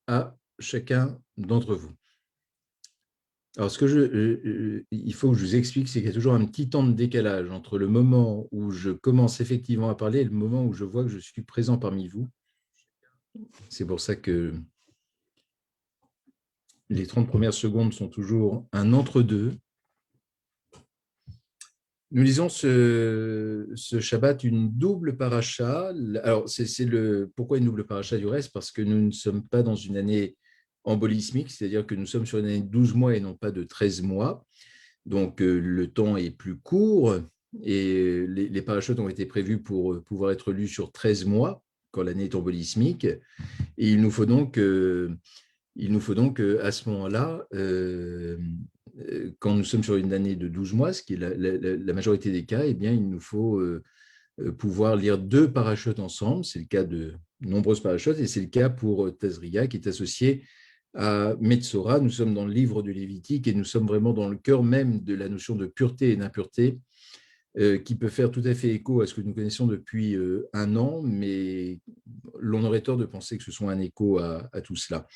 À chacun d'entre vous. Alors, il faut que je vous explique, c'est qu'il y a toujours un petit temps de décalage entre le moment où je commence effectivement à parler et le moment où je vois que je suis présent parmi vous. C'est pour ça que les 30 premières secondes sont toujours un entre-deux. Nous lisons ce Shabbat une double paracha. Alors, pourquoi une double paracha du reste? Parce que nous ne sommes pas dans une année embolismique, c'est-à-dire que nous sommes sur une année de 12 mois et non pas de 13 mois. Donc, le temps est plus court et les parachutes ont été prévus pour pouvoir être lus sur 13 mois quand l'année est embolismique. Et à ce moment-là, quand nous sommes sur une année de 12 mois, ce qui est la majorité des cas, eh bien, il nous faut pouvoir lire deux parachutes ensemble. C'est le cas de nombreuses parachutes et c'est le cas pour Tazria qui est associé à Metzora. Nous sommes dans le livre du Lévitique et nous sommes vraiment dans le cœur même de la notion de pureté et d'impureté qui peut faire tout à fait écho à ce que nous connaissons depuis un an, mais l'on aurait tort de penser que ce soit un écho à tout cela.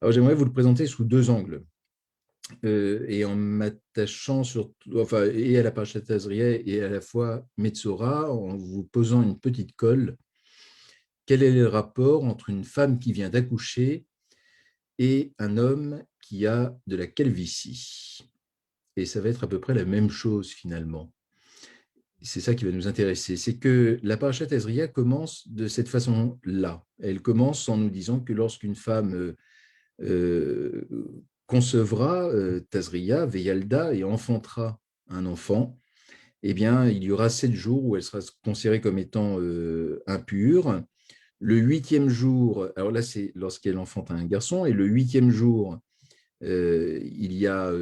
Alors j'aimerais vous le présenter sous deux angles. Et en m'attachant et à la Parashat Tazria et à la fois Metzora, en vous posant une petite colle, quel est le rapport entre une femme qui vient d'accoucher et un homme qui a de la calvitie? Et ça va être à peu près la même chose finalement. C'est ça qui va nous intéresser. C'est que la Parashat Tazria commence de cette façon-là. Elle commence en nous disant que lorsqu'une femme euh, concevra Tazria, Veyalda, et enfantera un enfant, eh bien, il y aura 7 jours où elle sera considérée comme étant impure. Le 8e jour, alors là, c'est lorsqu'elle enfante un garçon, et le 8e jour, il y a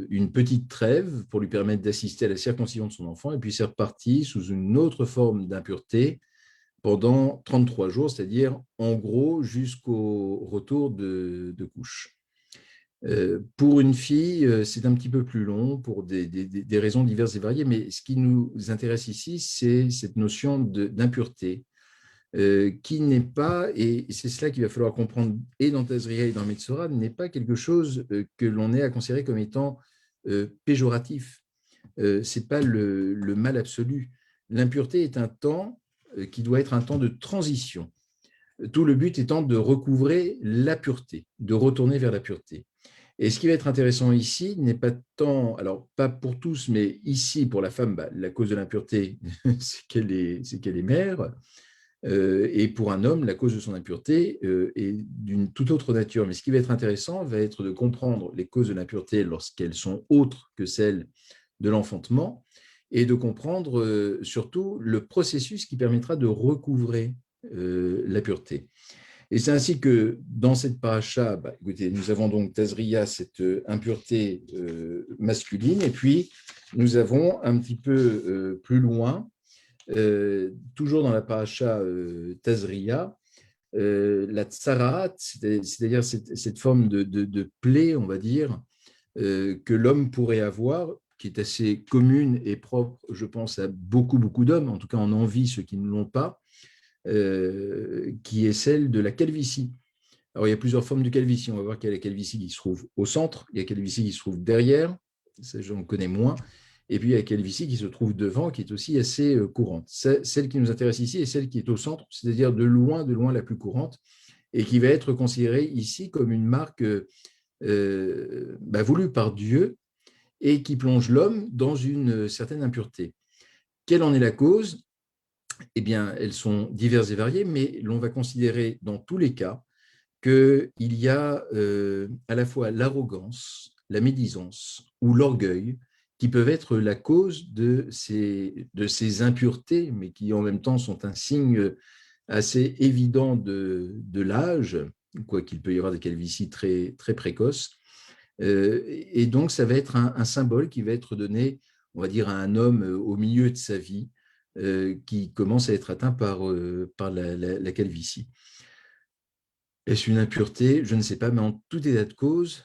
une petite trêve pour lui permettre d'assister à la circoncision de son enfant, et puis c'est reparti sous une autre forme d'impureté pendant 33 jours, c'est-à-dire en gros jusqu'au retour de couche. Pour une fille, c'est un petit peu plus long pour des raisons diverses et variées, mais ce qui nous intéresse ici, c'est cette notion d'impureté qui n'est pas, et c'est cela qu'il va falloir comprendre et dans Tazria et dans Metzora, n'est pas quelque chose que l'on ait à considérer comme étant péjoratif. Ce n'est pas le mal absolu. L'impureté est un temps qui doit être un temps de transition. Tout le but étant de recouvrer la pureté, de retourner vers la pureté. Et ce qui va être intéressant ici n'est pas tant, alors pas pour tous, mais ici pour la femme, la cause de l'impureté, c'est qu'elle est mère, et pour un homme, la cause de son impureté est d'une toute autre nature. Mais ce qui va être intéressant va être de comprendre les causes de l'impureté lorsqu'elles sont autres que celles de l'enfantement, et de comprendre surtout le processus qui permettra de recouvrer la pureté. Et c'est ainsi que dans cette paracha, écoutez, nous avons donc Tazria, cette impureté masculine, et puis nous avons un petit peu plus loin, toujours dans la paracha Tazria, la tsarat, c'est-à-dire cette forme de plaie, on va dire, que l'homme pourrait avoir, qui est assez commune et propre, je pense, à beaucoup, beaucoup d'hommes, en tout cas en envie ceux qui ne l'ont pas, qui est celle de la calvitie. Alors, il y a plusieurs formes de calvitie. On va voir qu'il y a la calvitie qui se trouve au centre, il y a la calvitie qui se trouve derrière, ça j'en connais moins, et puis il y a la calvitie qui se trouve devant, qui est aussi assez courante. Celle qui nous intéresse ici est celle qui est au centre, c'est-à-dire de loin la plus courante, et qui va être considérée ici comme une marque voulue par Dieu et qui plonge l'homme dans une certaine impureté. Quelle en est la cause? Eh bien, elles sont diverses et variées, mais l'on va considérer dans tous les cas qu'il y a à la fois l'arrogance, la médisance ou l'orgueil qui peuvent être la cause de ces impuretés, mais qui en même temps sont un signe assez évident de l'âge, quoiqu'il peut y avoir des calvities très, très précoces. Et donc, ça va être un symbole qui va être donné, on va dire, à un homme au milieu de sa vie qui commence à être atteint par la calvitie. Est-ce une impureté? Je ne sais pas, mais en tout état de cause,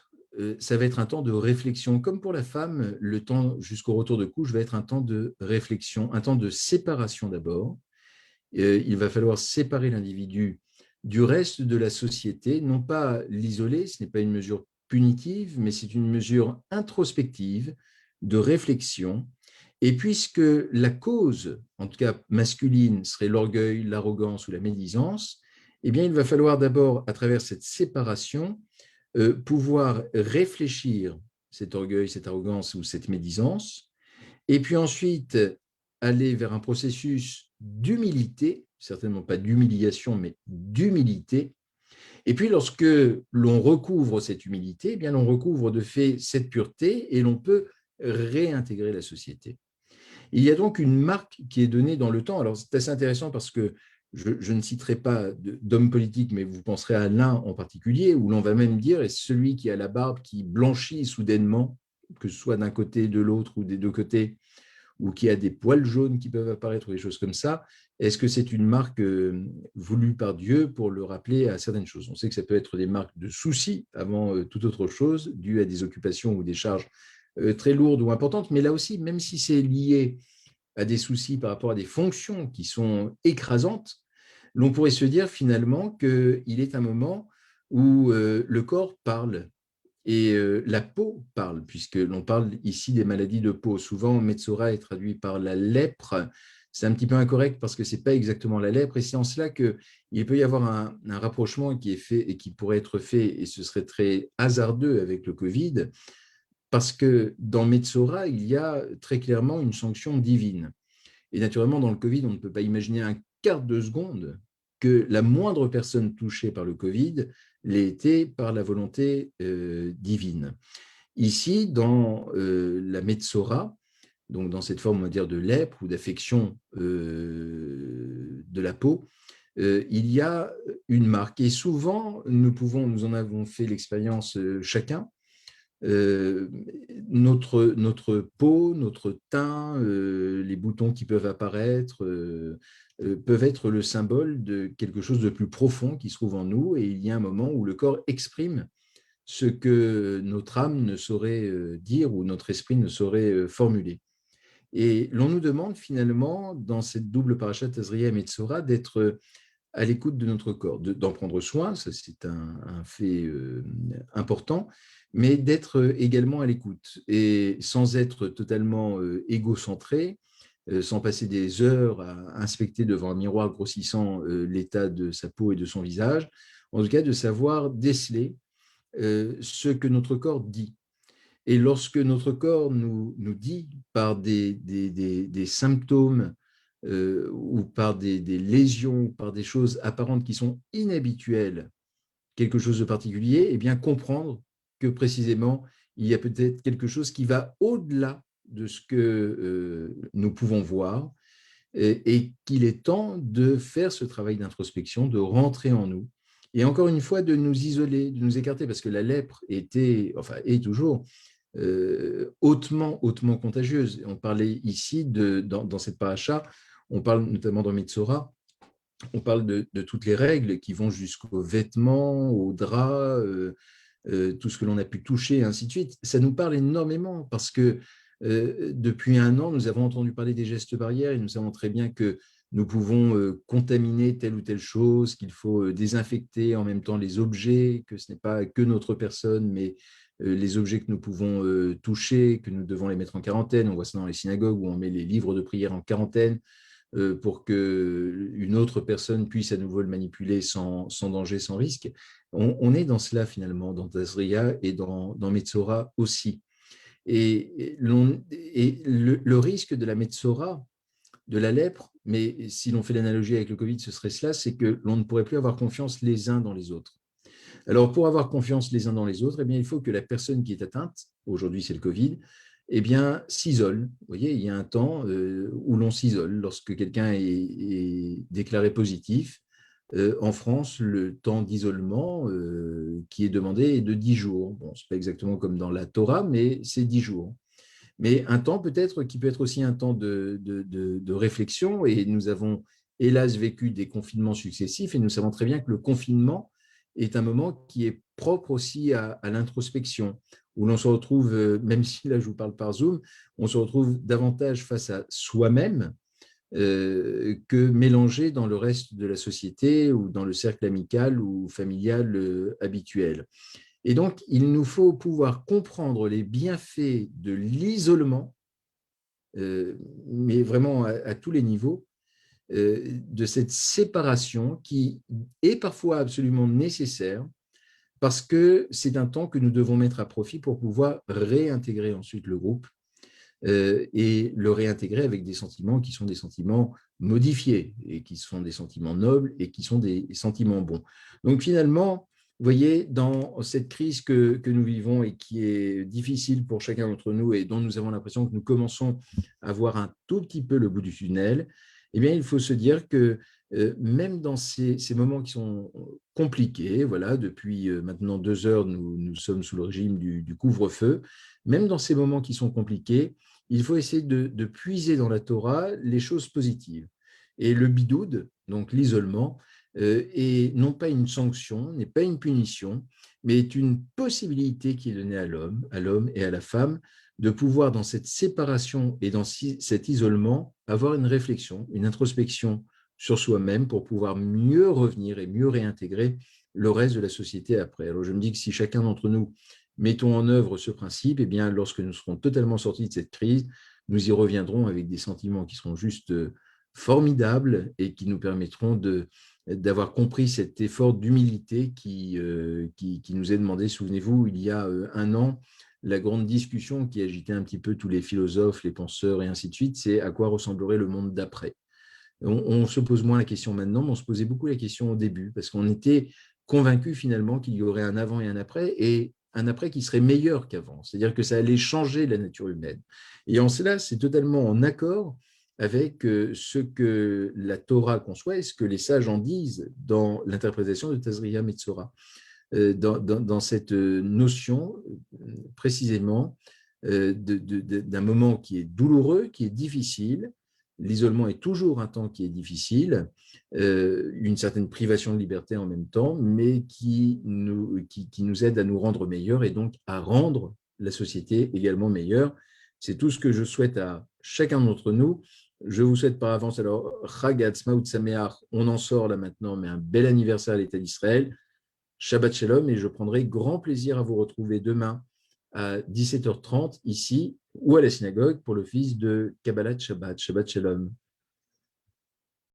ça va être un temps de réflexion. Comme pour la femme, le temps jusqu'au retour de couche va être un temps de réflexion, un temps de séparation d'abord. Il va falloir séparer l'individu du reste de la société, non pas l'isoler, ce n'est pas une mesure punitive, mais c'est une mesure introspective de réflexion. Et puisque la cause, en tout cas masculine, serait l'orgueil, l'arrogance ou la médisance, eh bien, il va falloir d'abord, à travers cette séparation, pouvoir réfléchir cet orgueil, cette arrogance ou cette médisance, et puis ensuite aller vers un processus d'humilité, certainement pas d'humiliation, mais d'humilité. Et puis lorsque l'on recouvre cette humilité, eh bien l'on recouvre de fait cette pureté et l'on peut réintégrer la société. Il y a donc une marque qui est donnée dans le temps. Alors c'est assez intéressant parce que je ne citerai pas d'homme politique, mais vous penserez à l'un en particulier, où l'on va même dire, est celui qui a la barbe qui blanchit soudainement, que ce soit d'un côté, de l'autre ou des deux côtés, ou qui a des poils jaunes qui peuvent apparaître, ou des choses comme ça, est-ce que c'est une marque voulue par Dieu pour le rappeler à certaines choses? On sait que ça peut être des marques de soucis avant toute autre chose, dues à des occupations ou des charges très lourdes ou importantes, mais là aussi, même si c'est lié à des soucis par rapport à des fonctions qui sont écrasantes, l'on pourrait se dire finalement qu'il est un moment où le corps parle et la peau parle, puisque l'on parle ici des maladies de peau. Souvent, Metsora est traduit par la lèpre. C'est un petit peu incorrect parce que ce n'est pas exactement la lèpre, et c'est en cela qu'il peut y avoir un rapprochement qui est fait et qui pourrait être fait, et ce serait très hasardeux avec le Covid, parce que dans Metsora, il y a très clairement une sanction divine. Et naturellement, dans le Covid, on ne peut pas imaginer un quart de seconde que la moindre personne touchée par le Covid l'ait été par la volonté divine. Ici, dans la Metsora, donc dans cette forme, on va dire, de lèpre ou d'affection de la peau, il y a une marque. Et souvent, nous en avons fait l'expérience chacun, euh, notre peau, notre teint, les boutons qui peuvent apparaître peuvent être le symbole de quelque chose de plus profond qui se trouve en nous, et il y a un moment où le corps exprime ce que notre âme ne saurait dire ou notre esprit ne saurait formuler. Et l'on nous demande finalement, dans cette double parashat Tazria et Metzora, d'être à l'écoute de notre corps, d'en prendre soin, ça c'est un fait important, mais d'être également à l'écoute et sans être totalement égocentré, sans passer des heures à inspecter devant un miroir grossissant l'état de sa peau et de son visage, en tout cas de savoir déceler ce que notre corps dit. Et lorsque notre corps nous dit par des symptômes ou par des lésions, par des choses apparentes qui sont inhabituelles, quelque chose de particulier, eh bien comprendre que précisément, il y a peut-être quelque chose qui va au-delà de ce que nous pouvons voir et qu'il est temps de faire ce travail d'introspection, de rentrer en nous et encore une fois de nous isoler, de nous écarter, parce que la lèpre était, enfin est toujours, hautement contagieuse. On parlait ici, dans cette paracha, on parle notamment dans Mitsora, on parle de toutes les règles qui vont jusqu'aux vêtements, aux draps, tout ce que l'on a pu toucher, et ainsi de suite. Ça nous parle énormément parce que depuis un an, nous avons entendu parler des gestes barrières et nous savons très bien que nous pouvons contaminer telle ou telle chose, qu'il faut désinfecter en même temps les objets, que ce n'est pas que notre personne, mais les objets que nous pouvons toucher, que nous devons les mettre en quarantaine. On voit ça dans les synagogues où on met les livres de prière en quarantaine pour qu'une autre personne puisse à nouveau le manipuler sans danger, sans risque. On est dans cela finalement, dans Tazria et dans Metzora aussi. Et le risque de la Metzora, de la lèpre, mais si l'on fait l'analogie avec le Covid, ce serait cela, c'est que l'on ne pourrait plus avoir confiance les uns dans les autres. Alors, pour avoir confiance les uns dans les autres, eh bien, il faut que la personne qui est atteinte, aujourd'hui c'est le Covid, eh bien, s'isole. Vous voyez, il y a un temps où l'on s'isole lorsque quelqu'un est déclaré positif. En France, le temps d'isolement qui est demandé est de 10 jours. Bon, ce n'est pas exactement comme dans la Torah, mais c'est 10 jours. Mais un temps peut-être qui peut être aussi un temps de réflexion. Et nous avons hélas vécu des confinements successifs et nous savons très bien que le confinement est un moment qui est propre aussi à l'introspection, où l'on se retrouve, même si là je vous parle par Zoom, on se retrouve davantage face à soi-même que mélangés dans le reste de la société ou dans le cercle amical ou familial habituel. Et donc, il nous faut pouvoir comprendre les bienfaits de l'isolement, mais vraiment à tous les niveaux, de cette séparation qui est parfois absolument nécessaire parce que c'est un temps que nous devons mettre à profit pour pouvoir réintégrer ensuite le groupe et le réintégrer avec des sentiments qui sont des sentiments modifiés et qui sont des sentiments nobles et qui sont des sentiments bons. Donc finalement, vous voyez, dans cette crise que nous vivons et qui est difficile pour chacun d'entre nous et dont nous avons l'impression que nous commençons à voir un tout petit peu le bout du tunnel, eh bien, il faut se dire que même dans ces moments qui sont compliqués, voilà, depuis maintenant 2 heures, nous sommes sous le régime du couvre-feu, même dans ces moments qui sont compliqués, il faut essayer de puiser dans la Torah les choses positives. Et le bidoud, donc l'isolement, est non pas une sanction, n'est pas une punition, mais est une possibilité qui est donnée à l'homme et à la femme, de pouvoir, dans cette séparation et dans cet isolement, avoir une réflexion, une introspection sur soi-même pour pouvoir mieux revenir et mieux réintégrer le reste de la société après. Alors je me dis que si chacun d'entre nous mettons en œuvre ce principe, eh bien, lorsque nous serons totalement sortis de cette crise, nous y reviendrons avec des sentiments qui seront juste formidables et qui nous permettront d'avoir compris cet effort d'humilité qui nous est demandé. Souvenez-vous, il y a 1 an, la grande discussion qui agitait un petit peu tous les philosophes, les penseurs et ainsi de suite, c'est à quoi ressemblerait le monde d'après. On se pose moins la question maintenant, mais on se posait beaucoup la question au début, parce qu'on était convaincu finalement qu'il y aurait un avant et un après, et un après qui serait meilleur qu'avant. C'est-à-dire que ça allait changer la nature humaine. Et en cela, c'est totalement en accord avec ce que la Torah conçoit et ce que les sages en disent dans l'interprétation de Tazria Metzora. Dans cette notion précisément d'un moment qui est douloureux, qui est difficile. L'isolement est toujours un temps qui est difficile, une certaine privation de liberté en même temps, mais qui nous aide à nous rendre meilleurs et donc à rendre la société également meilleure. C'est tout ce que je souhaite à chacun d'entre nous. Je vous souhaite par avance, alors, Chag Ha'atzmaut Sameach, on en sort là maintenant, mais un bel anniversaire à l'État d'Israël. Shabbat Shalom, et je prendrai grand plaisir à vous retrouver demain à 17h30 ici ou à la synagogue pour l'office de Kabbalat Shabbat. Shabbat Shalom.